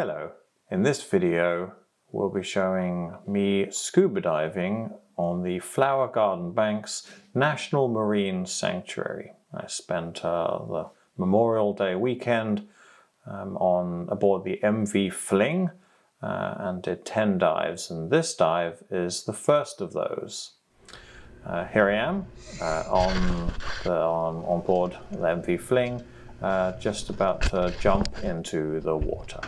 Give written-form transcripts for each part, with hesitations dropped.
Hello, in this video we'll be showing me scuba diving on the Flower Garden Banks National Marine Sanctuary. I spent the Memorial Day weekend aboard the MV Fling and did 10 dives, and this dive is the first of those. Here I am on board the MV Fling, just about to jump into the water.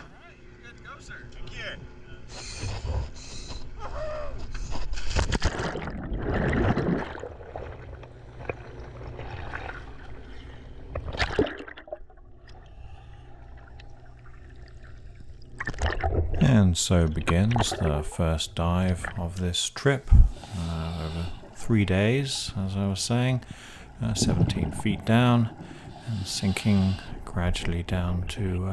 And so begins the first dive of this trip, over 3 days, as I was saying, 17 feet down and sinking gradually down to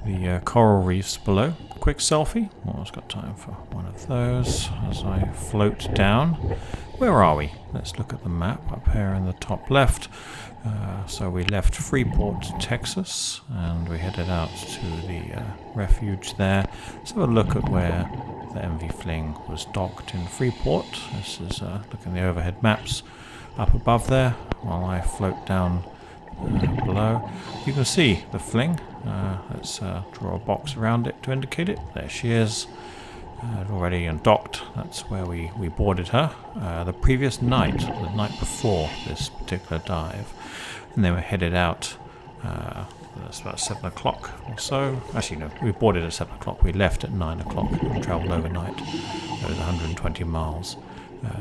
the coral reefs below. Quick selfie, almost got time for one of those as I float down. Where are we? Let's look at the map up here in the top left. So we left Freeport, Texas, and we headed out to the refuge there. Let's have a look at where the MV Fling was docked in Freeport. This is look at the overhead maps up above there while I float down below. You can see the Fling. Let's draw a box around it to indicate it. There she is. Already docked. That's where we boarded her the previous night, the night before this particular dive, and then we headed out. That's about 7 o'clock or so. Actually, no, we boarded at 7 o'clock. We left at 9 o'clock and travelled overnight. It was 120 miles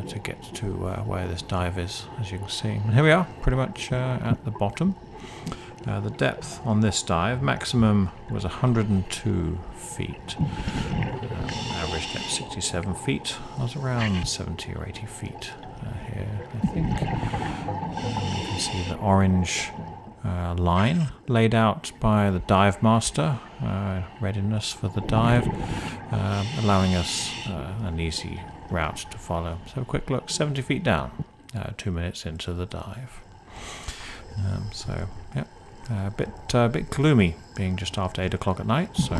to get to where this dive is, as you can see. And here we are, pretty much at the bottom. The depth on this dive, maximum was 102 feet. Average depth 67 feet. I was around 70 or 80 feet here, I think. You can see the orange line laid out by the dive master, readiness for the dive, allowing us an easy route to follow. So a quick look, 70 feet down, 2 minutes into the dive. So, yeah. A bit gloomy, being just after 8 o'clock at night, so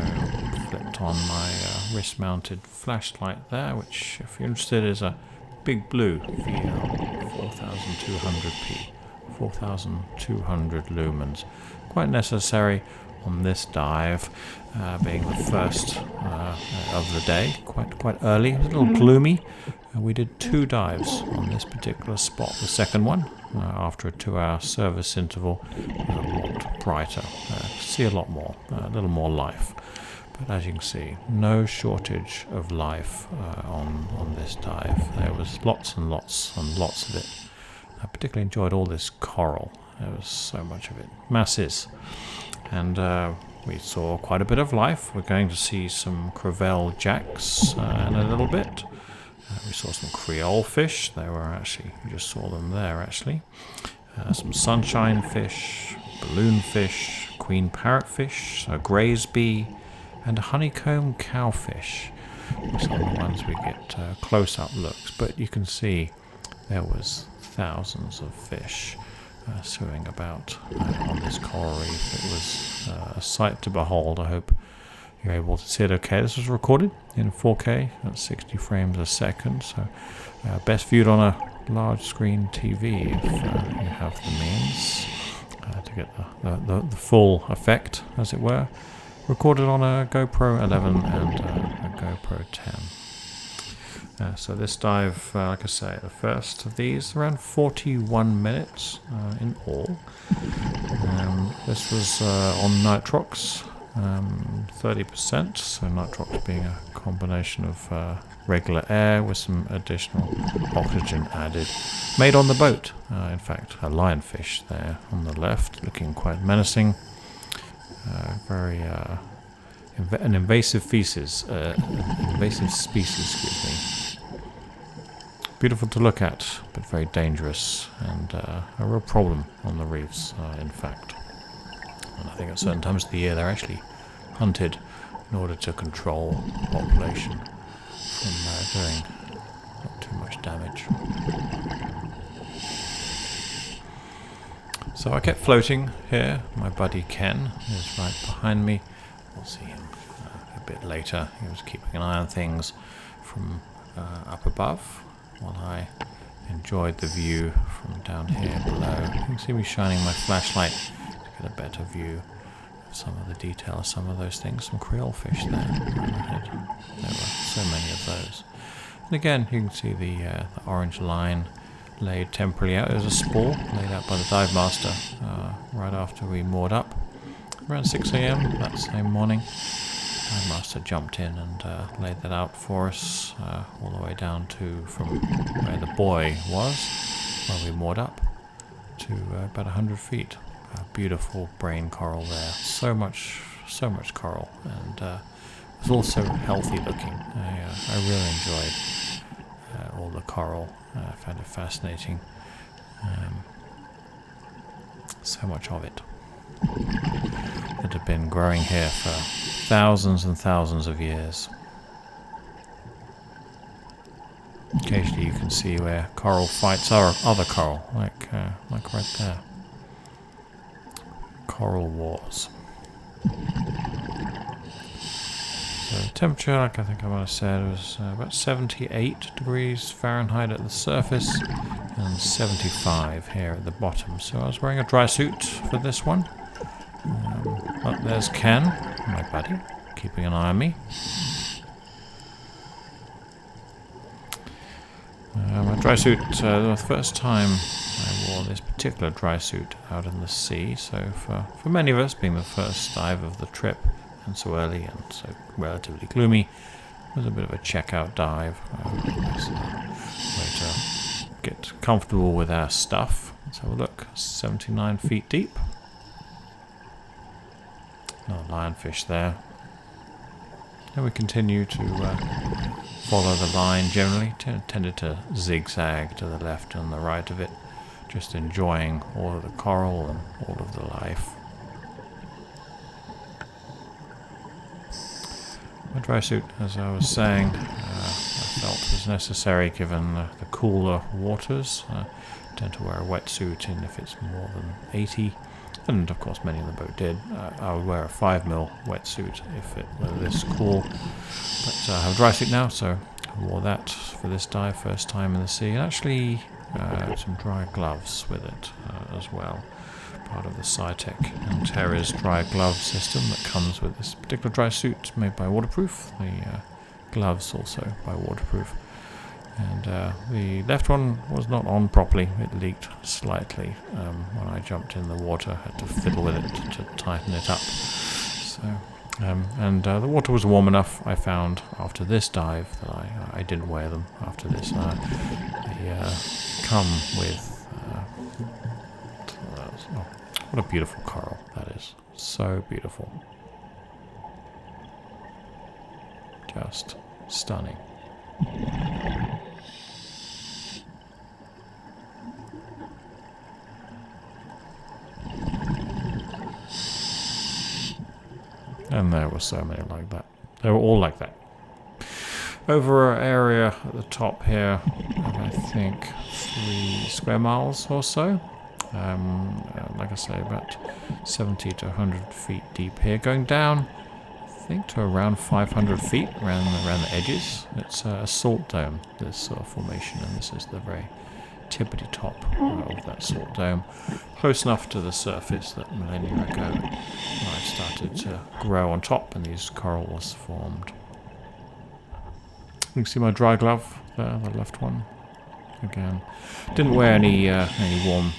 flipped on my wrist-mounted flashlight there, which, if you're interested, is a big blue VL 4200p, 4200 lumens. Quite necessary on this dive, being the first of the day, quite early, a little gloomy. We did 2 dives on this particular spot. The second one, after a 2-hour service interval, was a lot brighter. See a lot more, a little more life. But as you can see, no shortage of life on this dive. There was lots and lots and lots of it. I particularly enjoyed all this coral. There was so much of it. Masses. And we saw quite a bit of life. We're going to see some Crevalla Jacks in a little bit. We saw some Creolefish. They were actually, we just saw them there actually. Some Sunshinefish, Balloonfish, Queen Parrotfish, a Graysby, and a Honeycomb Cowfish. Some of the ones we get close-up looks, but you can see there was thousands of fish swimming about on this coral reef. It was a sight to behold. I hope you're able to see it okay. This was recorded in 4K at 60 frames a second, so best viewed on a large screen TV if you have the means to get the full effect, as it were. Recorded on a GoPro 11 and a GoPro 10. So this dive, like I say, the first of these, around 41 minutes in all. This was on nitrox. 30%, so nitrox being a combination of regular air with some additional oxygen added. Made on the boat, in fact, a lionfish there on the left, looking quite menacing. Very an invasive species, excuse me. Beautiful to look at, but very dangerous and a real problem on the reefs, in fact. And I think at certain times of the year they're actually hunted in order to control the population from doing not too much damage. So I kept floating here. My buddy Ken is right behind me. we'll see him a bit later. He was keeping an eye on things from up above while I enjoyed the view from down here below. You can see me shining my flashlight to get a better view of some of the detail of some of those things. Some Creolefish there. There were so many of those. And again, you can see the orange line laid temporarily out. There's a spool laid out by the dive master right after we moored up. Around 6 a.m. that same morning, dive master jumped in and laid that out for us all the way down to from where the buoy was, where we moored up, to about 100 feet. Beautiful brain coral there. So much coral, and it was also healthy looking. I really enjoyed all the coral. I found it fascinating. So much of it that had been growing here for thousands and thousands of years. Occasionally you can see where coral fights other coral, like right there. Coral wars. So the temperature, like I think I might have said, was about 78 degrees Fahrenheit at the surface and 75 here at the bottom. So I was wearing a dry suit for this one. Up there's Ken, my buddy, keeping an eye on me. My dry suit, the first time I wore this particular dry suit out in the sea, so for many of us, being the first dive of the trip, and so early and so relatively gloomy, it was a bit of a checkout dive. It was a way to get comfortable with our stuff. Let's have a look. 79 feet deep. No lionfish there. And we continue to follow the line generally. Tended to zigzag to the left and the right of it, just enjoying all of the coral and all of the life. My dry suit, as I was saying, I felt was necessary given the cooler waters. I tend to wear a wetsuit in if it's more than 80. And of course many in the boat did. I would wear a 5mm wetsuit if it were this cool. But I have a dry suit now, so I wore that for this dive, first time in the sea. And actually some dry gloves with it as well. Part of the Cytec and Terra's dry glove system that comes with this particular dry suit made by Waterproof. The gloves also by Waterproof. And the left one was not on properly. It leaked slightly when I jumped in the water. Had to fiddle with it to tighten it up. So, and the water was warm enough, I found, after this dive that I didn't wear them after this. They come with... what a beautiful coral that is. So beautiful. Just stunning. And there were so many like that. They were all like that. Over an area at the top here of, I think, 3 square miles or so. Like I say, about 70 to 100 feet deep here. Going down, I think, to around 500 feet around the edges. It's a salt dome, this sort of formation, and this is the very tippity top of that salt dome. Close enough to the surface that millennia ago life started to grow on top and these corals formed. You can see my dry glove there, the left one. Again, didn't wear any warm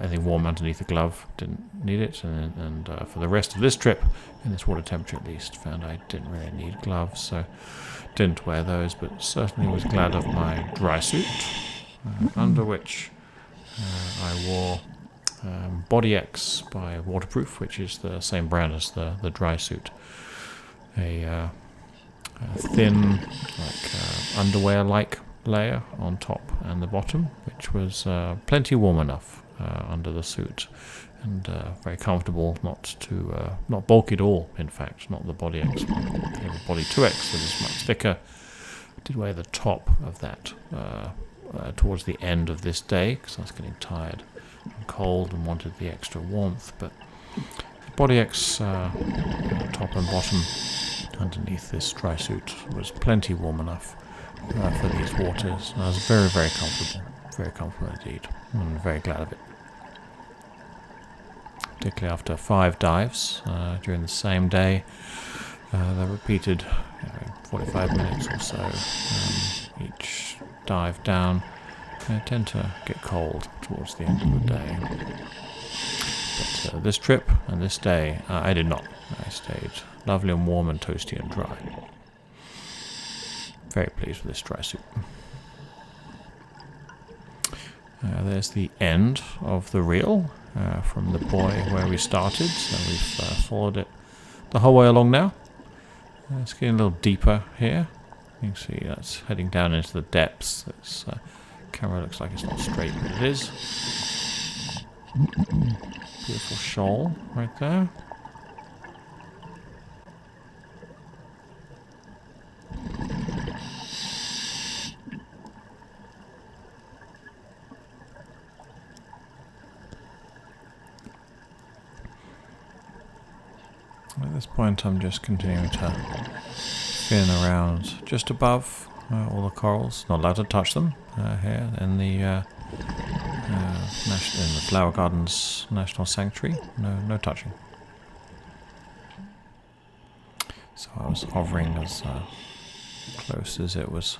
anything warm underneath the glove, didn't need it, and for the rest of this trip, in this water temperature at least, found I didn't really need gloves, so didn't wear those, but certainly was glad of my dry suit, under which I wore Body X by Waterproof, which is the same brand as the dry suit. A thin, underwear-like layer on top and the bottom, which was plenty warm enough under the suit, and very comfortable, not bulky at all. In fact, not the Body X one. The Body 2X that is much thicker. I did wear the top of that towards the end of this day because I was getting tired and cold and wanted the extra warmth, but Body X top and bottom underneath this dry suit was plenty warm enough for these waters. And I was very, very comfortable indeed. I'm very glad of it. Particularly after 5 dives during the same day. They're repeated 45 minutes or so each dive down. They tend to get cold towards the end of the day. But this trip and this day, I did not. I stayed lovely and warm and toasty and dry. Very pleased with this dry suit. There's the end of the reel from the buoy where we started. So we've followed it the whole way along now. It's getting a little deeper here. You can see that's heading down into the depths. This camera looks like it's not straight, but it is. Beautiful shoal right there. At this point I'm just continuing to fin around just above all the corals. Not allowed to touch them here in the Flower Gardens National Sanctuary. No touching. So I was hovering as close as it was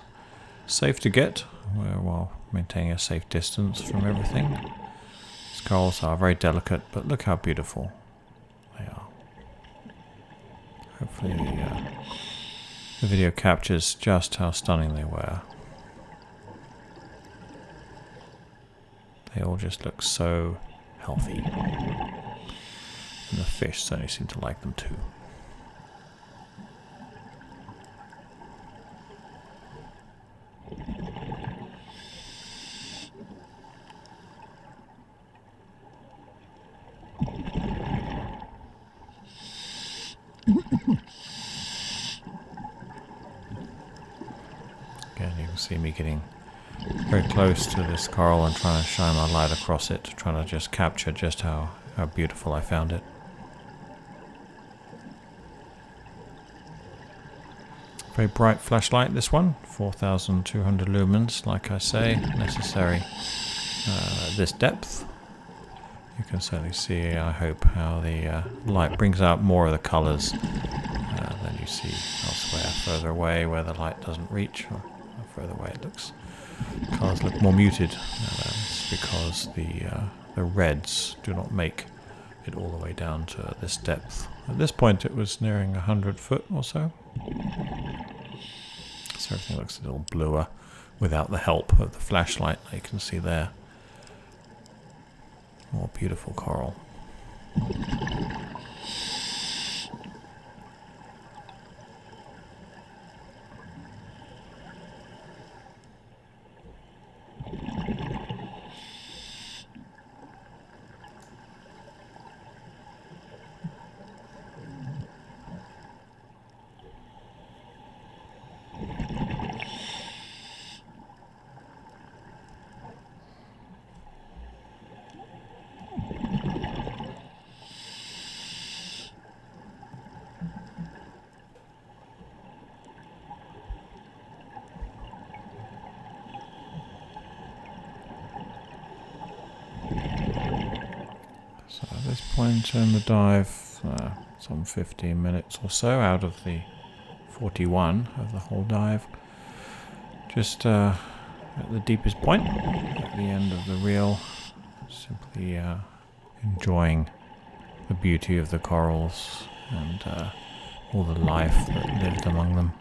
safe to get, while maintaining a safe distance from everything. These corals are very delicate, but look how beautiful they are. Hopefully the video captures just how stunning they were. They all just look so healthy. And the fish certainly seem to like them too. Again, you can see me getting very close to this coral and trying to shine my light across it, trying to just capture just how beautiful I found it. Very bright flashlight, this one, 4,200 lumens, like I say, necessary at this depth. You can certainly see, I hope, how the light brings out more of the colours than you see elsewhere, further away where the light doesn't reach, or further away it looks. Colours look more muted. It's because the reds do not make it all the way down to this depth. At this point it was nearing 100 foot or so. So everything looks a little bluer without the help of the flashlight that you can see there. More beautiful coral. So at this point in the dive, some 15 minutes or so out of the 41 of the whole dive, just at the deepest point, at the end of the reel, simply enjoying the beauty of the corals and all the life that lived among them.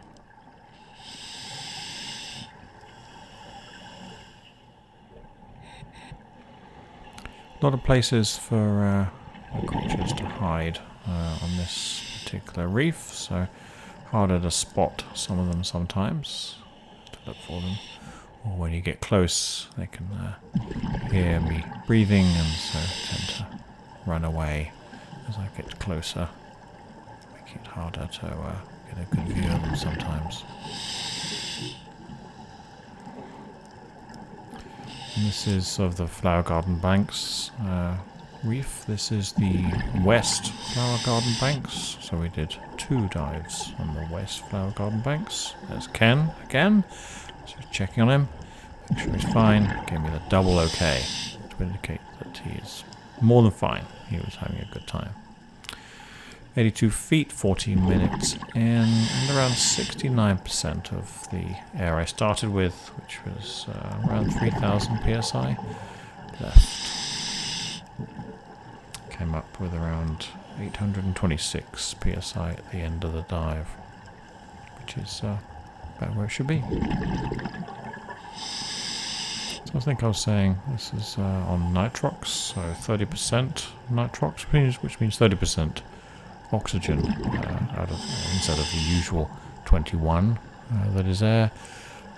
A lot of places for the creatures to hide on this particular reef, so harder to spot some of them sometimes, to look for them. Or when you get close, they can hear me breathing and so tend to run away as I get closer, making it harder to get a good view of them sometimes. And this is of the flower garden banks, reef. This is the West Flower Garden Banks. So we did 2 dives on the West Flower Garden Banks. There's Ken again. So checking on him. Make sure he's fine. Gave me the double OK to indicate that he is more than fine. He was having a good time. 82 feet, 14 minutes in, and around 69% of the air I started with, which was around 3,000 psi, left. Came up with around 826 psi at the end of the dive, which is about where it should be. So I think I was saying this is on nitrox, so 30% nitrox, which means 30% oxygen instead of the usual 21 that is air.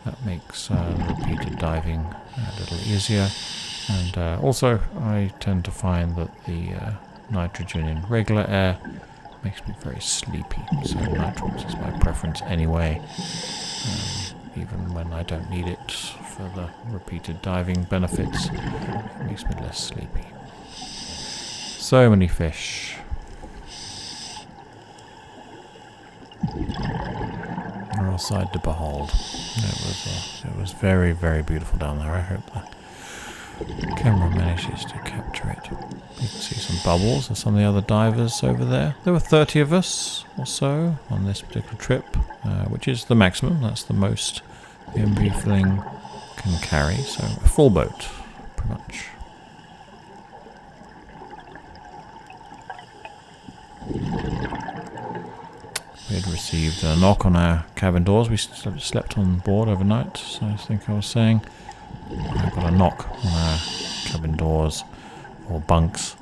That makes repeated diving a little easier, and also I tend to find that the nitrogen in regular air makes me very sleepy, so nitrox is my preference anyway, even when I don't need it for the repeated diving benefits. It makes me less sleepy. So many fish. A real sight to behold. It was very, very beautiful down there. I hope the camera manages to capture it. You can see some bubbles of some of the other divers over there. There were 30 of us or so on this particular trip, which is the maximum. That's the most the MV Fling can carry. So a full boat, pretty much. We had received a knock on our cabin doors. We slept on board overnight, so I think I was saying. I got a knock on our cabin doors, or bunks,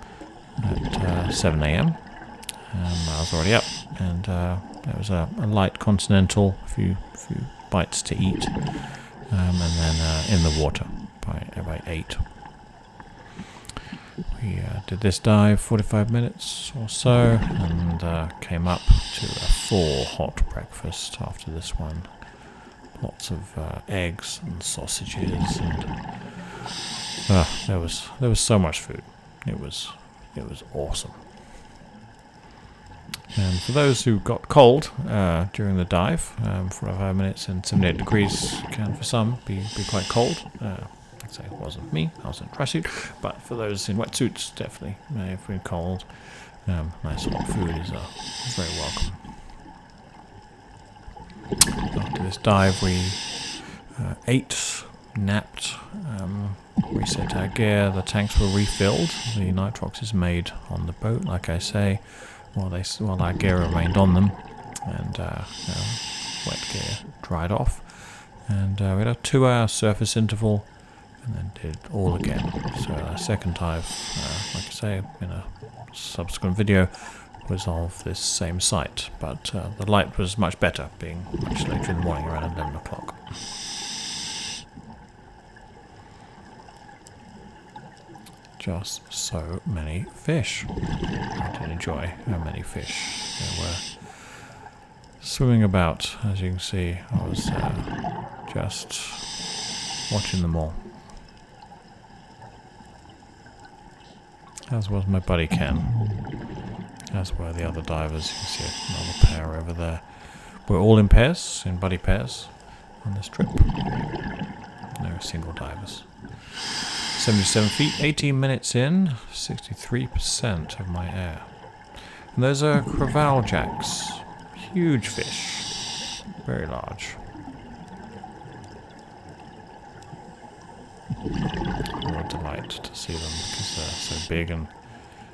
at 7 a.m. I was already up, and there was a light continental, a few bites to eat, and then in the water by 8. We did this dive 45 minutes or so, and came up to a full hot breakfast after this one. Lots of eggs and sausages, and there was so much food. It was awesome. And for those who got cold during the dive, 45 minutes and 78 degrees can for some be quite cold. I'd say it wasn't me, I was in dry suit, but for those in wetsuits, definitely, if we're cold, nice hot food is very welcome. After this dive, we ate, napped, reset our gear. The tanks were refilled. The nitrox is made on the boat, like I say, while our gear remained on them, and wet gear dried off. And we had a 2-hour surface interval, and then did all again. So our second dive, like I say, in a subsequent video, was of this same site, but the light was much better, being much later in the morning, around 11 o'clock. Just so many fish. I did enjoy how many fish there were swimming about. As you can see, I was just watching them all. As was my buddy Ken. As were the other divers. You can see another pair over there. We're all in pairs, in buddy pairs, on this trip. No single divers. 77 feet, 18 minutes in, 63% of my air. And those are Crevalla Jacks. Huge fish. Very large. What a delight to see them because they're so big and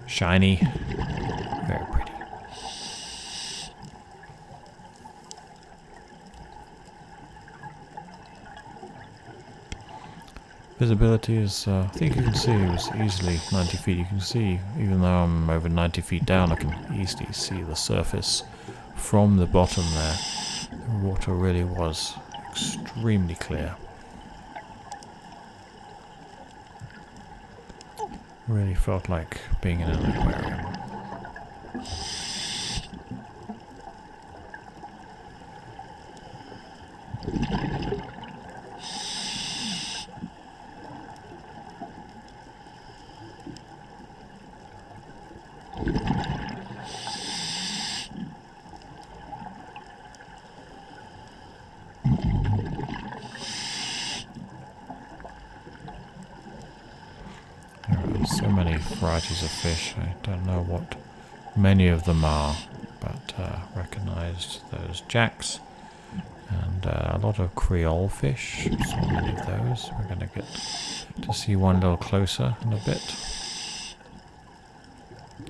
shiny. Very pretty. Visibility is, I think you can see it was easily 90 feet. You can see, even though I'm over 90 feet down, I can easily see the surface from the bottom there. The water really was extremely clear. Really felt like being in an aquarium. So many varieties of fish. I don't know what many of them are, but recognized those jacks and a lot of Creolefish. So many of those. We're going to get to see one a little closer in a bit.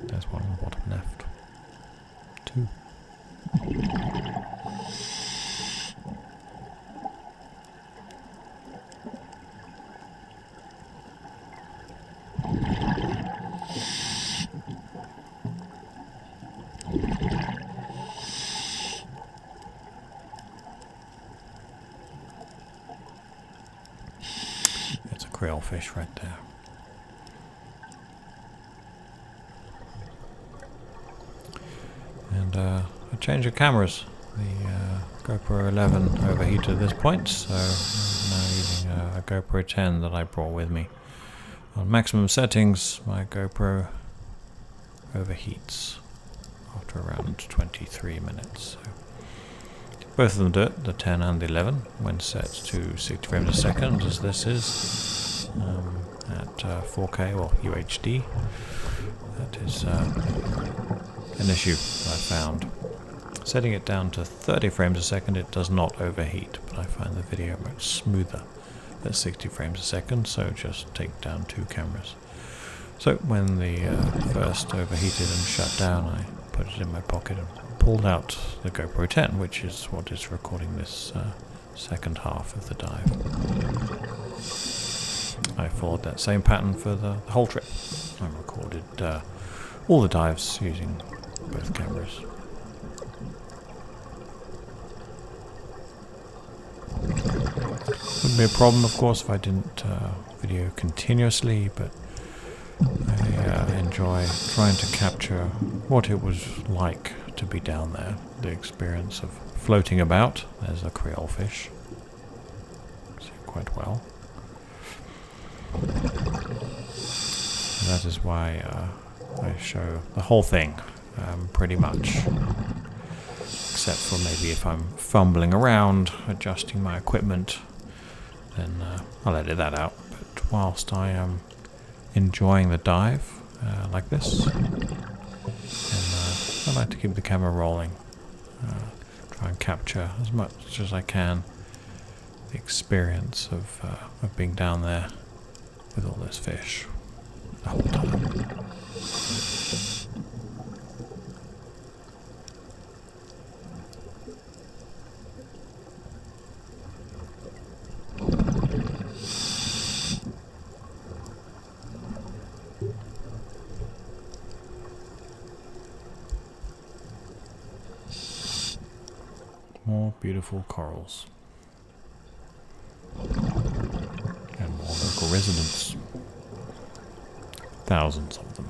There's one on the bottom left. 2. It's a Creolefish right there. And I changed the cameras. The GoPro 11 overheated at this point, so I'm now using a GoPro 10 that I brought with me. On maximum settings, my GoPro overheats after around 23 minutes. So both of them do it, the 10 and the 11, when set to 60 frames a second, as this is, at 4K or UHD. That is an issue I found. Setting it down to 30 frames a second, it does not overheat, but I find the video much smoother at 60 frames a second, so just take down 2 cameras. So when the first overheated and shut down, I put it in my pocket and pulled out the GoPro 10, which is what is recording this second half of the dive. I followed that same pattern for the whole trip. I recorded all the dives using both cameras. Wouldn't be a problem, of course, if I didn't video continuously, but I enjoy trying to capture what it was like to be down there, the experience of floating about. There's a Creolefish. See it quite well. That is why I show the whole thing, pretty much. Except for maybe if I'm fumbling around, adjusting my equipment, then I'll edit that out. But whilst I am enjoying the dive like this, then I like to keep the camera rolling. Try and capture as much as I can the experience of being down there with all those fish the whole time. More beautiful corals. And more local residents. Thousands of them.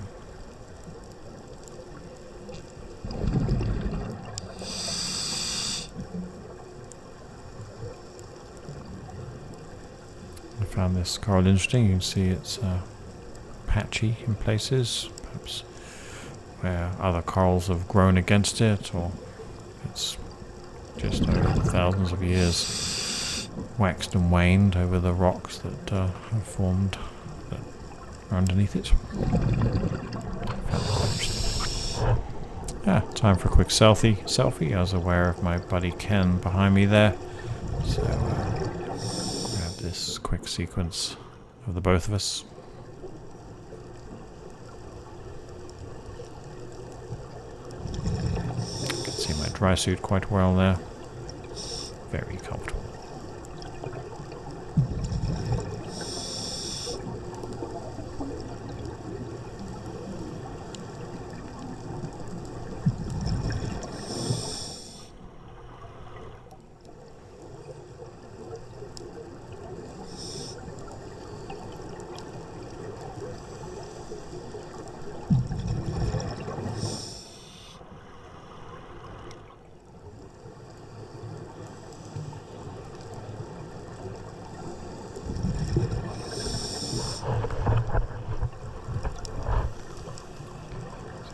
I found this coral interesting. You can see it's patchy in places, perhaps where other corals have grown against it, or it's just over thousands of years waxed and waned over the rocks that have formed that are underneath it. Time for a quick selfie. I was aware of my buddy Ken behind me there, so grab this quick sequence of the both of us. You can see my dry suit quite well there. Very comfortable.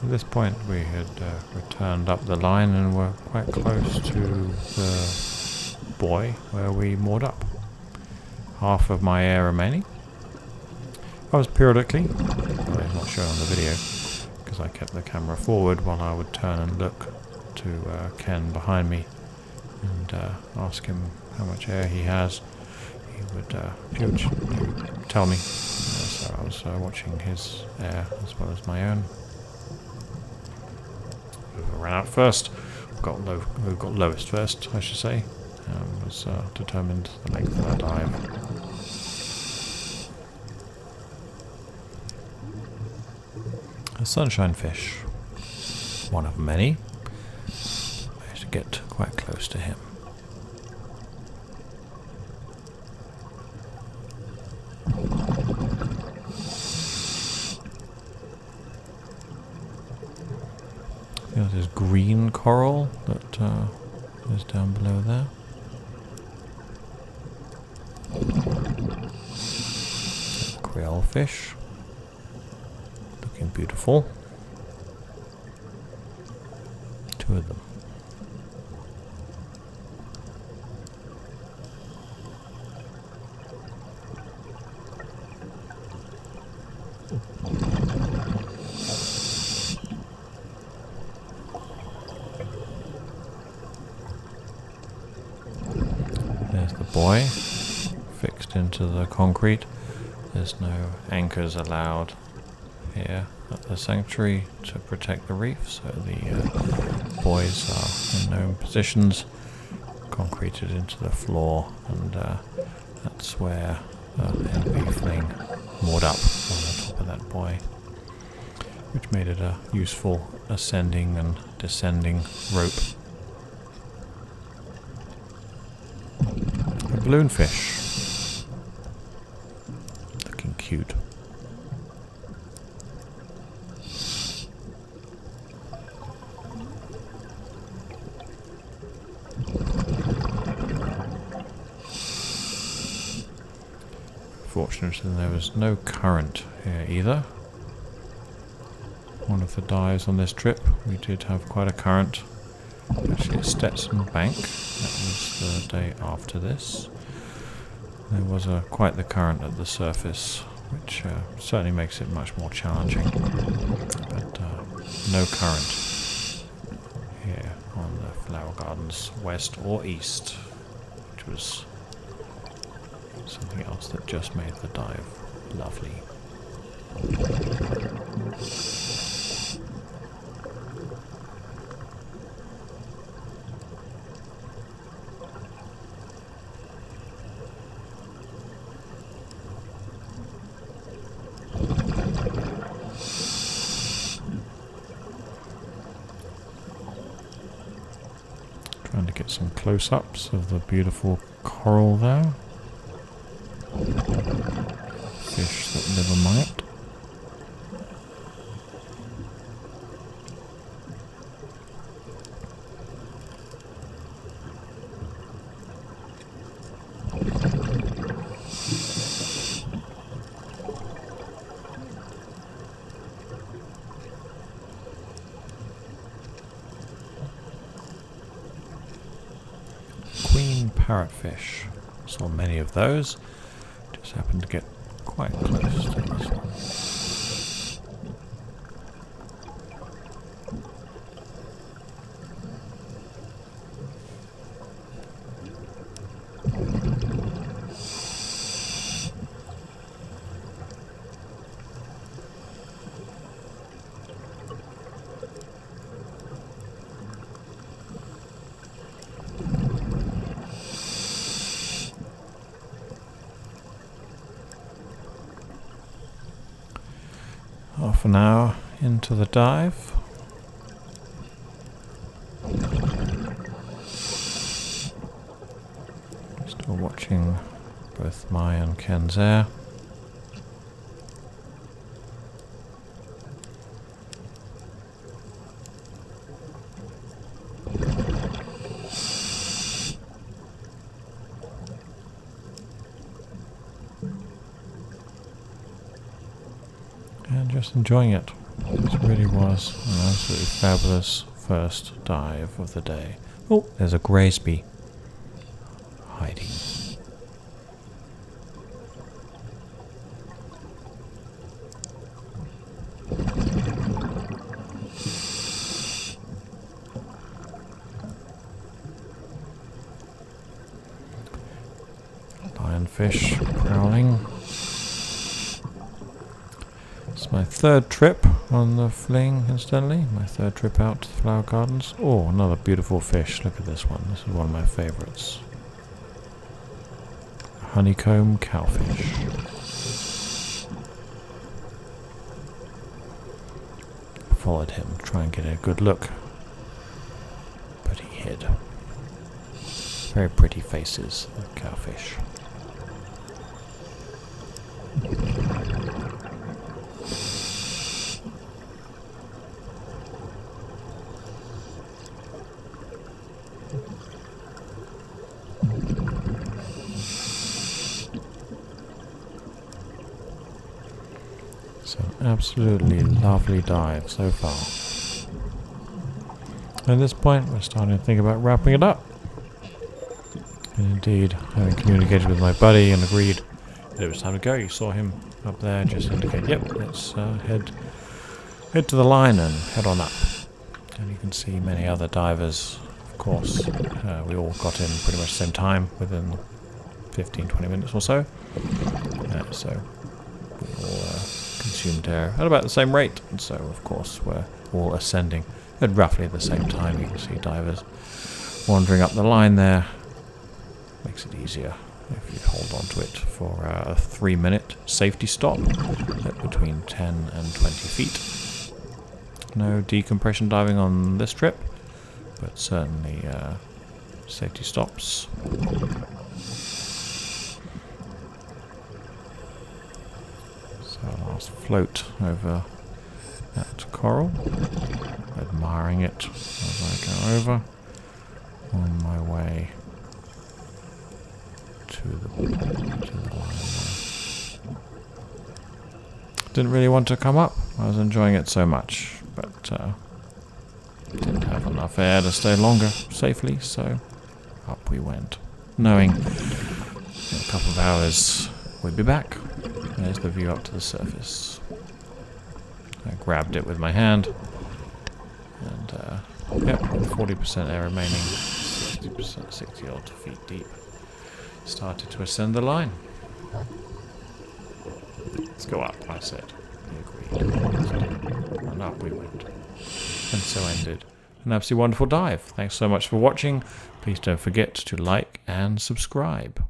At this point we had returned up the line and were quite close to the buoy where we moored up. Half of my air remaining. I was periodically, I show on the video, because I kept the camera forward while I would turn and look to Ken behind me and ask him how much air he has. He would tell me. So I was watching his air as well as my own. Whoever ran out first, who got lowest first, I should say, was determined the length of our dive. A Sunshinefish, one of many. Managed to get quite close to him. There's this green coral that is down below there. Creolefish, looking beautiful. Two of them. There's the buoy fixed into the concrete. There's no anchors allowed here at the sanctuary to protect the reef, so the buoys are in known positions, concreted into the floor, and that's where MV Fling moored up on the top of that buoy, which made it a useful ascending and descending rope. A balloonfish, looking cute. Fortunately, there was no current here either. One of the dives on this trip, we did have quite a current. Actually, at Stetson Bank, that was the day after this. There was quite the current at the surface, which certainly makes it much more challenging. But no current here on the flower gardens, west or east, which was something else that just made the dive lovely. Trying to get some close-ups of the beautiful coral there. Fish that live a mite. Queen parrotfish. Saw many of those. Just happened to get quite close to this one. Half an hour into the dive. Still watching both my and Ken's air. And just enjoying it. This really was an absolutely fabulous first dive of the day. Oh, there's a Graysby hiding. lionfish prowling. It's my third trip on the Fling, incidentally. My third trip out to the flower gardens. Oh, another beautiful fish. Look at this one. This is one of my favourites. Honeycomb Cowfish. Followed him, try and get a good look. But he hid. Very pretty faces, the cowfish. So absolutely lovely dive so far. At this point we're starting to think about wrapping it up. And indeed, having communicated with my buddy and agreed that it was time to go. You saw him up there just indicate, yep, let's head to the line and head on up. And you can see many other divers, of course. We all got in pretty much the same time, within 15-20 minutes or so. So we all consumed air at about the same rate. And so, of course, we're all ascending at roughly the same time. You can see divers wandering up the line there. Makes it easier if you hold on to it for a 3-minute safety stop at between 10 and 20 feet. No decompression diving on this trip, but certainly safety stops. So last float over that coral, admiring it as I go over on my way to the line there. Didn't really want to come up. I was enjoying it so much, but didn't have enough air to stay longer safely, so up we went, knowing in a couple of hours we'd be back. There's the view up to the surface. I grabbed it with my hand, and yep, 40% air remaining, 60%, 60 odd feet deep. Started to ascend the line. Let's go up, I said. He agreed. And up we went. And so ended an absolutely wonderful dive. Thanks so much for watching. Please don't forget to like and subscribe.